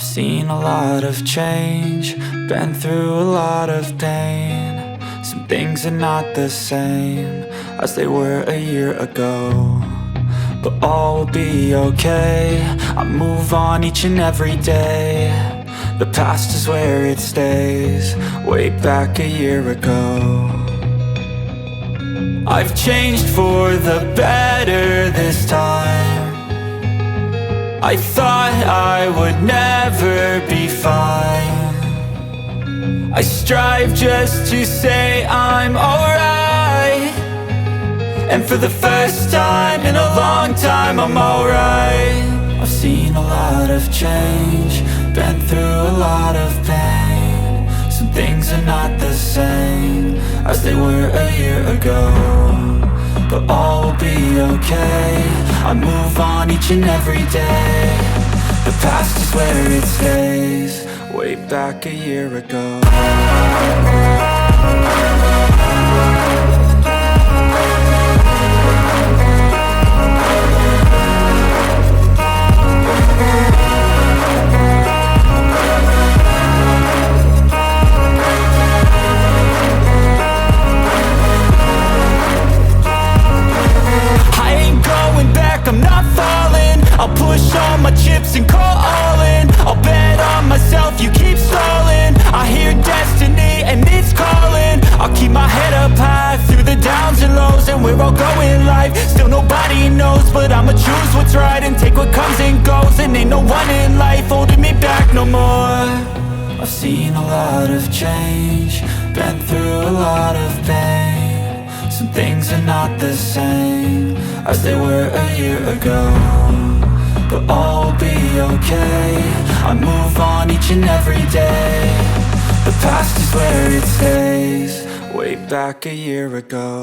I've seen a lot of change, been through a lot of pain. Some things are not the same as they were a year ago, but all will be okay. I move on each and every day. The past is where it stays, way back a year ago. I've changed for the better this time. I thought I would never be fine. I strive just to say I'm alright, and for the first time in a long time I'm alright. I've seen a lot of change, been through a lot of pain. Some things are not the same as they were a year ago, but all will be okay. I move on each and every day. The past is where it stays, way back a year ago. I'm not falling, I'll push all my chips and call all in. I'll bet on myself, you keep stalling. I hear destiny and it's calling. I'll keep my head up high through the downs and lows, and we're all going life. Still nobody knows, but I'ma choose what's right and take what comes and goes. And ain't no one in life holding me back no more. I've seen a lot of change, been through a lot of pain. Some things are not the same as they were a year ago, but all will be okay. I move on each and every day. The past is where it stays, way back a year ago.